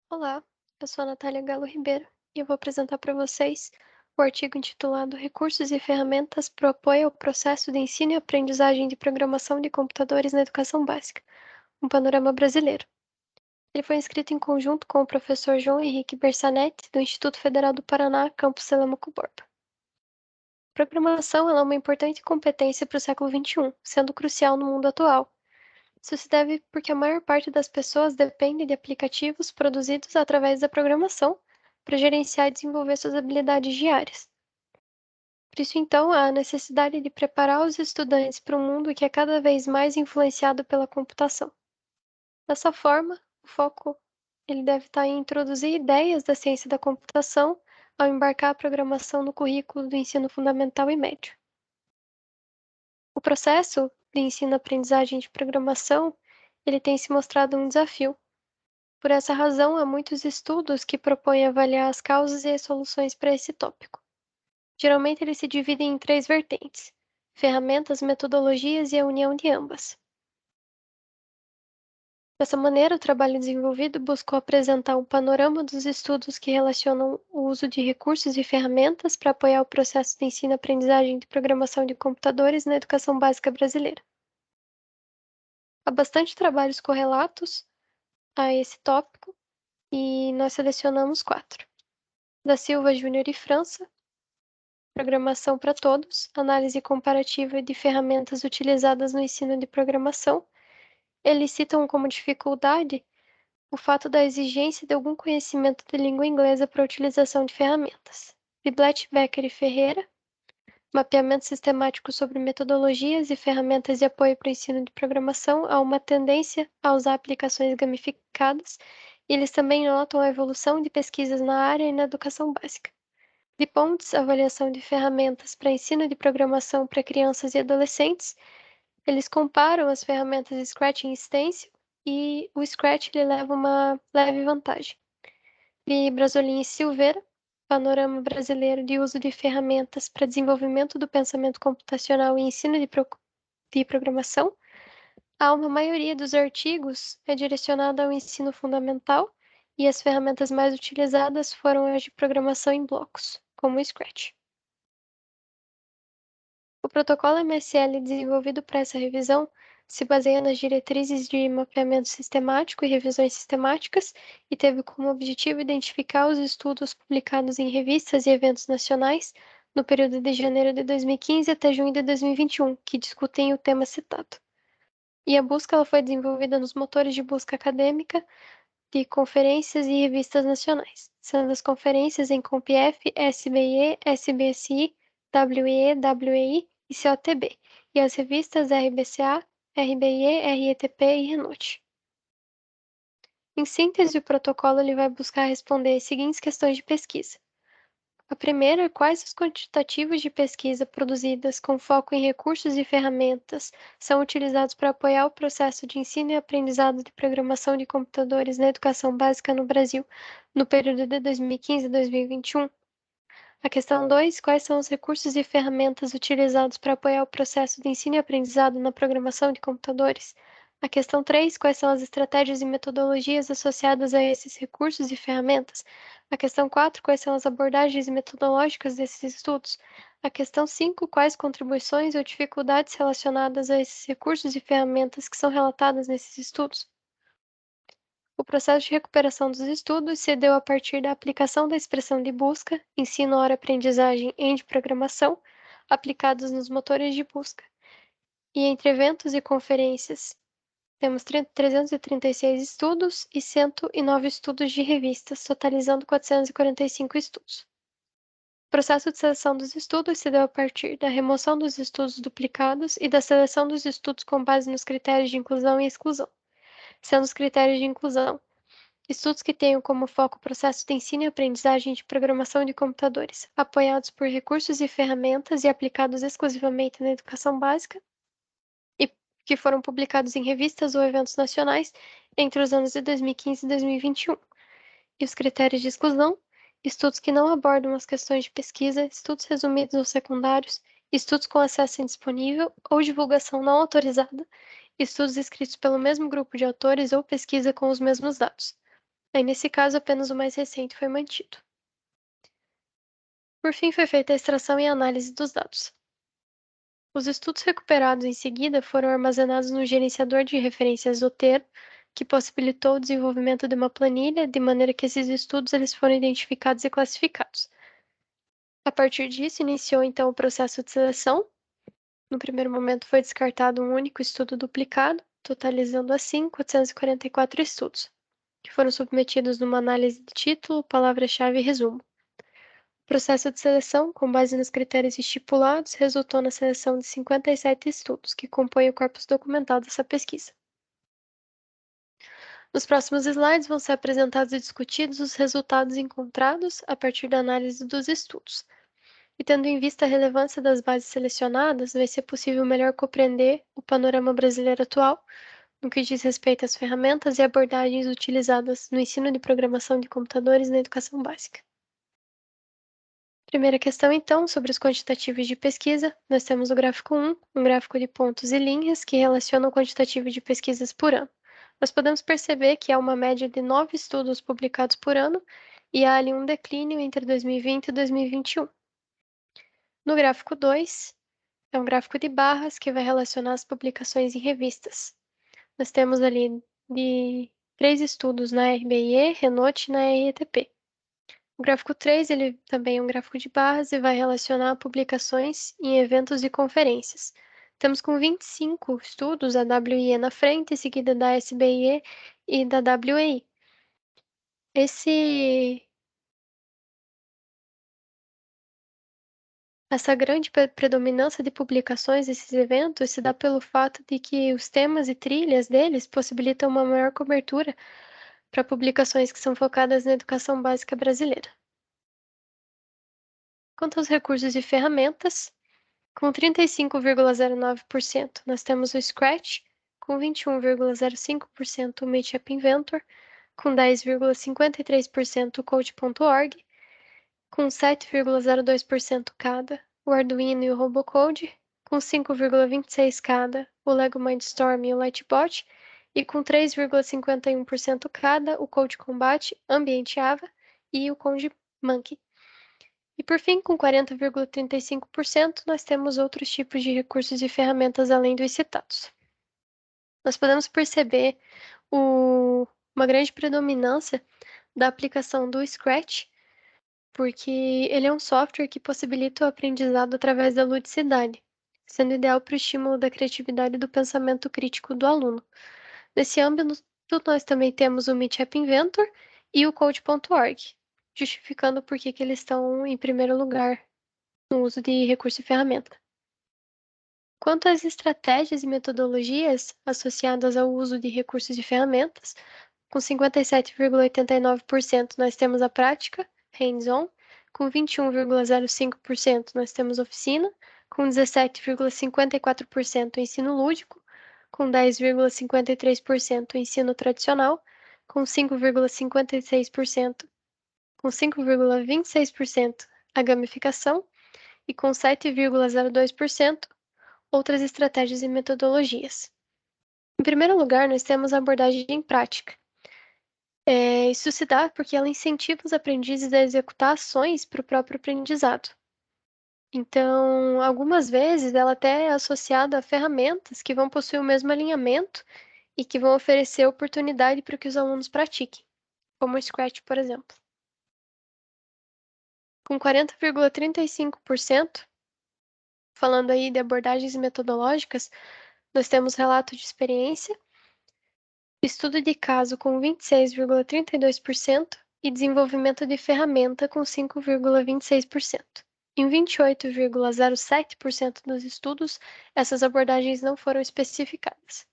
Olá, eu sou a Natália Galo Ribeiro e eu vou apresentar para vocês o artigo intitulado Recursos e ferramentas para o apoio ao processo de ensino e aprendizagem de programação de computadores na educação básica, um panorama brasileiro. Ele foi escrito em conjunto com o professor João Henrique Bersanetti, do Instituto Federal do Paraná, campus Telêmaco Borba. Programação ela é uma importante competência para o século XXI, sendo crucial no mundo atual. Isso se deve porque a maior parte das pessoas depende de aplicativos produzidos através da programação para gerenciar e desenvolver suas habilidades diárias. Por isso, então, há a necessidade de preparar os estudantes para um mundo que é cada vez mais influenciado pela computação. Dessa forma, o foco ele deve estar em introduzir ideias da ciência da computação ao embarcar a programação no currículo do ensino fundamental e médio. O processo de ensino-aprendizagem de programação ele tem se mostrado um desafio. Por essa razão, há muitos estudos que propõem avaliar as causas e as soluções para esse tópico. Geralmente, eles se dividem em três vertentes: ferramentas, metodologias e a união de ambas. Dessa maneira, o trabalho desenvolvido buscou apresentar um panorama dos estudos que relacionam o uso de recursos e ferramentas para apoiar o processo de ensino-aprendizagem de programação de computadores na educação básica brasileira. Há bastante trabalhos correlatos a esse tópico e nós selecionamos 4. Da Silva Júnior e França, Programação para Todos, análise comparativa de ferramentas utilizadas no ensino de programação. Eles citam como dificuldade o fato da exigência de algum conhecimento de língua inglesa para a utilização de ferramentas. Biblet, Becker e Ferreira, mapeamento sistemático sobre metodologias e ferramentas de apoio para o ensino de programação. Há uma tendência a usar aplicações gamificadas, e eles também notam a evolução de pesquisas na área e na educação básica. De Pontes, avaliação de ferramentas para ensino de programação para crianças e adolescentes. Eles comparam as ferramentas Scratch e Stencil, e o Scratch ele leva uma leve vantagem. De Brasolin e Silveira, panorama brasileiro de uso de ferramentas para desenvolvimento do pensamento computacional e ensino de programação. Uma maioria dos artigos é direcionada ao ensino fundamental e as ferramentas mais utilizadas foram as de programação em blocos, como o Scratch. O protocolo MSL desenvolvido para essa revisão se baseia nas diretrizes de mapeamento sistemático e revisões sistemáticas e teve como objetivo identificar os estudos publicados em revistas e eventos nacionais no período de janeiro de 2015 até junho de 2021, que discutem o tema citado. E a busca ela foi desenvolvida nos motores de busca acadêmica de conferências e revistas nacionais, sendo as conferências em COMPIEF, SBE, SBSI, WE, WEI e COTB, e as revistas RBCA, RBIE, RETP e Renote. Em síntese, o protocolo ele vai buscar responder as seguintes questões de pesquisa. A primeira é quais os quantitativos de pesquisa produzidas com foco em recursos e ferramentas são utilizados para apoiar o processo de ensino e aprendizado de programação de computadores na educação básica no Brasil no período de 2015 a 2021. A questão 2, quais são os recursos e ferramentas utilizados para apoiar o processo de ensino e aprendizado na programação de computadores? A questão 3, quais são as estratégias e metodologias associadas a esses recursos e ferramentas? A questão 4, quais são as abordagens metodológicas desses estudos? A questão 5, quais contribuições ou dificuldades relacionadas a esses recursos e ferramentas que são relatadas nesses estudos? O processo de recuperação dos estudos se deu a partir da aplicação da expressão de busca, ensino-aprendizagem em de programação, aplicados nos motores de busca. E entre eventos e conferências, temos 336 estudos e 109 estudos de revistas, totalizando 445 estudos. O processo de seleção dos estudos se deu a partir da remoção dos estudos duplicados e da seleção dos estudos com base nos critérios de inclusão e exclusão, sendo os critérios de inclusão estudos que tenham como foco o processo de ensino e aprendizagem de programação de computadores, apoiados por recursos e ferramentas e aplicados exclusivamente na educação básica, e que foram publicados em revistas ou eventos nacionais entre os anos de 2015 e 2021. E os critérios de exclusão: estudos que não abordam as questões de pesquisa, estudos resumidos ou secundários, estudos com acesso indisponível ou divulgação não autorizada, estudos escritos pelo mesmo grupo de autores ou pesquisa com os mesmos dados. Aí, nesse caso, apenas o mais recente foi mantido. Por fim, foi feita a extração e análise dos dados. Os estudos recuperados em seguida foram armazenados no gerenciador de referências Zotero, que possibilitou o desenvolvimento de uma planilha, de maneira que esses estudos eles foram identificados e classificados. A partir disso, iniciou então o processo de seleção. No primeiro momento, foi descartado um único estudo duplicado, totalizando assim 444 estudos, que foram submetidos numa análise de título, palavra-chave e resumo. O processo de seleção, com base nos critérios estipulados, resultou na seleção de 57 estudos, que compõem o corpus documental dessa pesquisa. Nos próximos slides vão ser apresentados e discutidos os resultados encontrados a partir da análise dos estudos. E tendo em vista a relevância das bases selecionadas, vai ser possível melhor compreender o panorama brasileiro atual, no que diz respeito às ferramentas e abordagens utilizadas no ensino de programação de computadores na educação básica. Primeira questão, então, sobre os quantitativos de pesquisa. Nós temos o gráfico 1, um gráfico de pontos e linhas que relaciona o quantitativo de pesquisas por ano. Nós podemos perceber que há uma média de 9 estudos publicados por ano e há ali um declínio entre 2020 e 2021. No gráfico 2, é um gráfico de barras que vai relacionar as publicações em revistas. Nós temos ali de 3 estudos na RBIE, Renault e na RETP. O gráfico 3, ele também é um gráfico de barras e vai relacionar publicações em eventos e conferências. Temos com 25 estudos a WIE na frente, seguida da SBIE e da WEI. Essa grande predominância de publicações desses eventos se dá pelo fato de que os temas e trilhas deles possibilitam uma maior cobertura para publicações que são focadas na educação básica brasileira. Quanto aos recursos e ferramentas, com 35,09%, nós temos o Scratch, com 21,05% o Meet App Inventor, com 10,53% o Code.org, com 7,02% cada, o Arduino e o Robocode, com 5,26% cada, o Lego Mindstorm e o Lightbot, e com 3,51% cada, o Code Combat, Ambient Java e o Code Monkey. E por fim, com 40,35%, nós temos outros tipos de recursos e ferramentas além dos citados. Nós podemos perceber uma grande predominância da aplicação do Scratch, porque ele é um software que possibilita o aprendizado através da ludicidade, sendo ideal para o estímulo da criatividade e do pensamento crítico do aluno. Nesse âmbito, nós também temos o Meet App Inventor e o Code.org, justificando por que eles estão em primeiro lugar no uso de recurso e ferramenta. Quanto às estratégias e metodologias associadas ao uso de recursos e ferramentas, com 57,89% nós temos a prática, hands-on, com 21,05% nós temos oficina, com 17,54% ensino lúdico, com 10,53% ensino tradicional, com 5,26% a gamificação e com 7,02% outras estratégias e metodologias. Em primeiro lugar, nós temos a abordagem prática. Isso se dá porque ela incentiva os aprendizes a executar ações para o próprio aprendizado. Então, algumas vezes, ela até é associada a ferramentas que vão possuir o mesmo alinhamento e que vão oferecer oportunidade para que os alunos pratiquem, como o Scratch, por exemplo. Com 40,35%, falando aí de abordagens metodológicas, nós temos relato de experiência, estudo de caso com 26,32% e desenvolvimento de ferramenta com 5,26%. Em 28,07% dos estudos, essas abordagens não foram especificadas.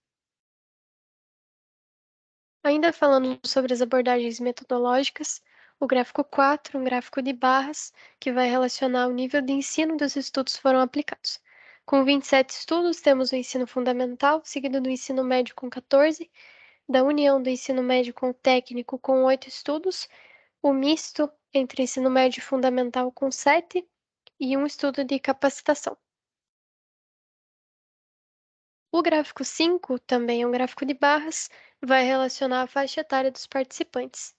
Ainda falando sobre as abordagens metodológicas, o gráfico 4, um gráfico de barras, que vai relacionar o nível de ensino dos estudos foram aplicados. Com 27 estudos, temos o ensino fundamental, seguido do ensino médio com 14, da união do ensino médio com o técnico com 8 estudos, o misto entre ensino médio e fundamental com 7 e um estudo de capacitação. O gráfico 5, também é um gráfico de barras, vai relacionar a faixa etária dos participantes.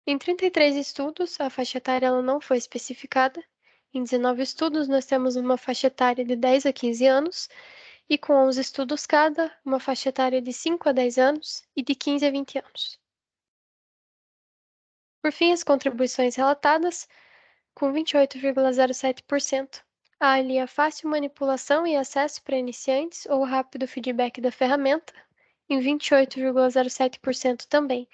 Em 33 estudos, a faixa etária ela não foi especificada. Em 19 estudos, nós temos uma faixa etária de 10 a 15 anos, e com 11 estudos cada, uma faixa etária de 5 a 10 anos e de 15 a 20 anos. Por fim, as contribuições relatadas, com 28,07%. Há ali a fácil manipulação e acesso para iniciantes ou rápido feedback da ferramenta, em 28,07% também.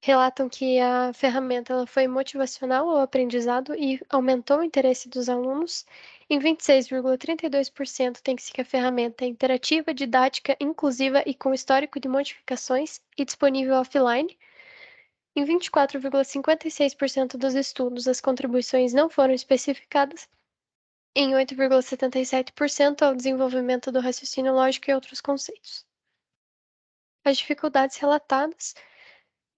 Relatam que a ferramenta ela foi motivacional ao aprendizado e aumentou o interesse dos alunos. Em 26,32% tem-se que a ferramenta é interativa, didática, inclusiva e com histórico de modificações e disponível offline. Em 24,56% dos estudos, as contribuições não foram especificadas. Em 8,77% ao desenvolvimento do raciocínio lógico e outros conceitos. As dificuldades relatadas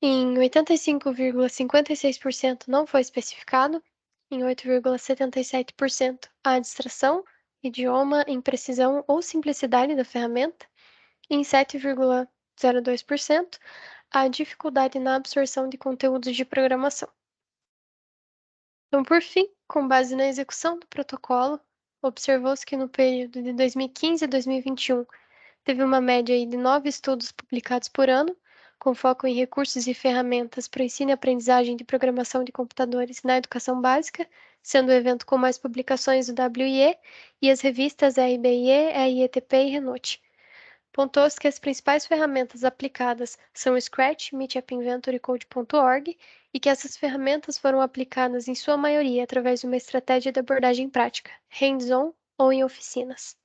em 85,56% não foi especificado, em 8,77% a distração, idioma, imprecisão ou simplicidade da ferramenta, em 7,02% a dificuldade na absorção de conteúdos de programação. Então, por fim, com base na execução do protocolo, observou-se que no período de 2015 a 2021 teve uma média aí de 9 estudos publicados por ano, com foco em recursos e ferramentas para ensino e aprendizagem de programação de computadores na educação básica, sendo o evento com mais publicações o WIE e as revistas RBIE, RETP e Renote. Pontuou-se que as principais ferramentas aplicadas são o Scratch, Meetup Inventor e Code.org, e que essas ferramentas foram aplicadas em sua maioria através de uma estratégia de abordagem prática, hands-on ou em oficinas.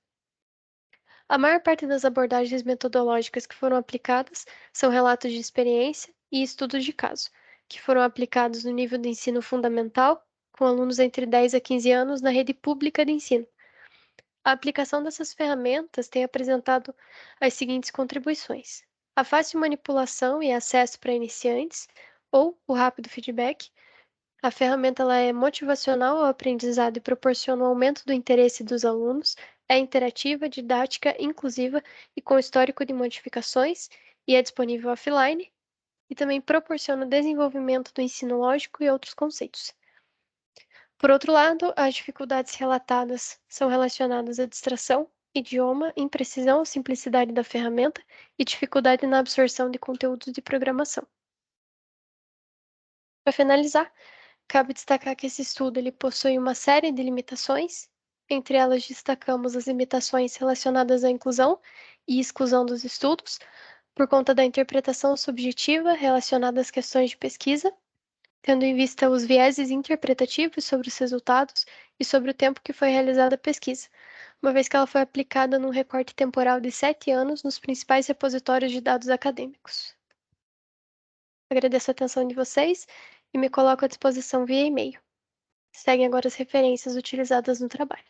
A maior parte das abordagens metodológicas que foram aplicadas são relatos de experiência e estudos de caso, que foram aplicados no nível de ensino fundamental, com alunos entre 10 a 15 anos na rede pública de ensino. A aplicação dessas ferramentas tem apresentado as seguintes contribuições: a fácil manipulação e acesso para iniciantes, ou o rápido feedback. A ferramenta ela é motivacional ao aprendizado e proporciona o aumento do interesse dos alunos, é interativa, didática, inclusiva e com histórico de modificações, e é disponível offline, e também proporciona o desenvolvimento do ensino lógico e outros conceitos. Por outro lado, as dificuldades relatadas são relacionadas à distração, idioma, imprecisão ou simplicidade da ferramenta e dificuldade na absorção de conteúdos de programação. Para finalizar, cabe destacar que esse estudo ele possui uma série de limitações. Entre elas, destacamos as limitações relacionadas à inclusão e exclusão dos estudos, por conta da interpretação subjetiva relacionada às questões de pesquisa, tendo em vista os vieses interpretativos sobre os resultados e sobre o tempo que foi realizada a pesquisa, uma vez que ela foi aplicada num recorte temporal de 7 anos nos principais repositórios de dados acadêmicos. Agradeço a atenção de vocês e me coloco à disposição via e-mail. Seguem agora as referências utilizadas no trabalho.